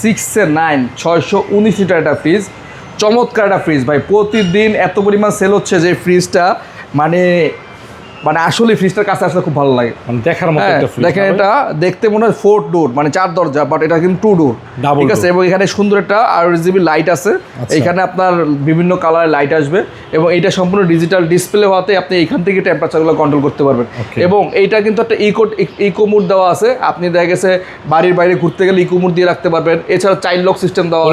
6/9 619 litre একটা fridge, চমৎকার একটা ফ্রিজ ভাই। প্রতিদিন এত পরিমাণ সেল হচ্ছে যে ফ্রিজটা মানে মানে আসলে ফ্রিজটার কাছে আসলে খুব ভালো লাগে, মানে দেখার মতো একটা ফ্রিজ। দেখেন এটা দেখতে মনে হয় 4 ডোর মানে 4 দরজা, বাট এটা কিন্তু 2 ডোর, ঠিক আছে। এবং এখানে সুন্দর একটা RGB লাইট আছে, এখানে আপনার বিভিন্ন কালারের লাইট আসবে এবং এটা সম্পূর্ণ ডিজিটাল ডিসপ্লে হওয়াতে আপনি এখান থেকে টেম্পারেচারগুলো কন্ট্রোল করতে পারবেন। এবং এইটা কিন্তু একটা ইকো মোড দেওয়া আছে, আপনি দেখা গেছে বাড়ির বাইরে ঘুরতে গেলে ইকো মোড দিয়ে রাখতে পারবেন। এছাড়া চাইল্ড লক সিস্টেম দেওয়া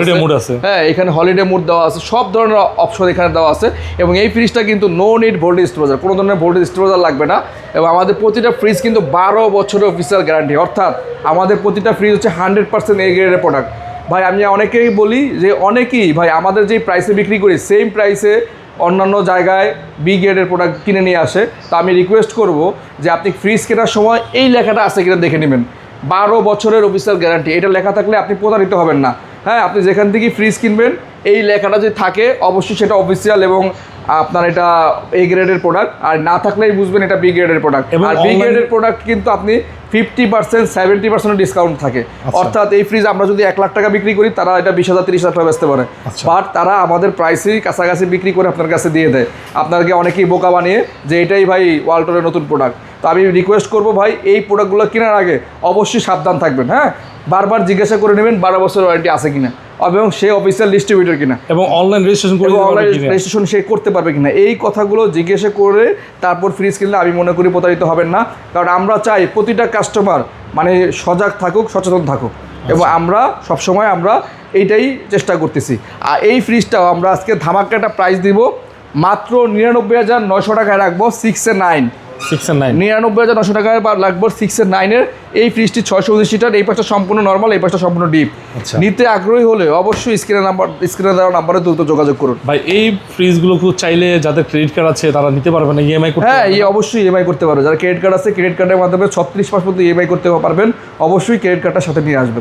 আছে, হ্যাঁ এখানে হলিডে মোড দেওয়া আছে, সব ধরনের অপশন এখানে দেওয়া আছে। এবং এই ফ্রিজটা কিন্তু নো নিড ভোল্টেজ স্টোরেজার, কোনো ধরনের ভোল্টেজ স্টোরেজার লাগবে না। এবং আমাদের প্রতিটা ফ্রিজ কিন্তু 12 বছরের অফিসিয়াল গ্যারান্টি, অর্থাৎ আমাদের প্রতিটা ফ্রিজ হচ্ছে 100% এ গ্রেডের প্রোডাক্ট। ভাই আমি অনেকেই বলি যে অনেকেই ভাই আমাদের যে প্রাইসে বিক্রি করি সেম প্রাইসে অন্যান্য জায়গায় বি গ্রেডের প্রোডাক্ট কিনে নিয়ে আসে। তো আমি রিকোয়েস্ট করব যে আপনি ফ্রিজ কেনার সময় এই লেখাটা আছে কিনা দেখে নেবেন, 12 বছরের অফিসিয়াল গ্যারান্টি, এটা লেখা থাকলে আপনি প্রতারিত হবেন না। হ্যাঁ, আপনি যেখান থেকে ফ্রিজ কিনবেন এই লেখাটা যদি থাকে অবশ্যই সেটা অফিসিয়াল এবং আপনার এটা এ গ্রেডের প্রোডাক্ট, আর না থাকলেই বুঝবেন এটা বি গ্রেডের প্রোডাক্ট। আর বি গ্রেডের প্রোডাক্ট কিন্তু আপনি 50% 70% ডিসকাউন্ট থাকে, অর্থাৎ এই ফ্রিজ আমরা যদি 1 লাখ টাকা বিক্রি করি তারা এটা 20,000 30,000 টাকা বেচতে পারে, বাট তারা আমাদের প্রাইসেই কাছাকাছি বিক্রি করে আপনার কাছে দিয়ে দেয়, আপনাকে অনেকেই বোকা বানিয়ে যে এটাই ভাই ওয়ালটনের নতুন প্রোডাক্ট। তো আমি রিকোয়েস্ট করবো ভাই এই প্রোডাক্টগুলো কেনার আগে অবশ্যই সাবধান থাকবেন, হ্যাঁ বারবার জিজ্ঞাসা করে নেবেন 12 বছর ওয়ারেন্টি আছে কিনা এবং সে অফিসিয়াল ডিস্ট্রিবিউটর কিনা এবং অনলাইন রেজিস্ট্রেশন সে করতে পারবে কিনা, এই কথাগুলো জিজ্ঞাসা করে তারপর ফ্রিজ কিনলে আমি মনে করি প্রতারিত হবেন না। কারণ আমরা চাই প্রতিটা কাস্টমার মানে সজাগ থাকুক, সচেতন থাকুক, এবং আমরা সবসময় আমরা এইটাই চেষ্টা করতেছি। আর এই ফ্রিজটাও আমরা আজকে ধামাকা একটা প্রাইস দিব, মাত্র 99,900 টাকায় রাখবো 6/9 99,900 টাকায় লাগবে 6/9 এই ফ্রিজটি 619 লিটার, এই পাশটা সম্পূর্ণ নর্মাল, এই পাশটা সম্পূর্ণ ডিপ। নিতে আগ্রহী হলে অবশ্যই স্ক্রিনে দেওয়া নাম্বারে দ্রুত যোগাযোগ করুন। ভাই এই ফ্রিজগুলো চাইলে যাদের ক্রেডিট কার্ড আছে তারা নিতে পারবে না, ইএমআই করতে? হ্যাঁ, অবশ্যই ইএমআই করতে পারবে, যারা ক্রেডিট কার্ড আছে ক্রেডিট কার্ডের মাধ্যমে 36 মাস পর্যন্ত ইএমআই করতে পারবেন। অবশ্যই ক্রেডিট কার্ডটার সাথে নিয়ে আসবেন।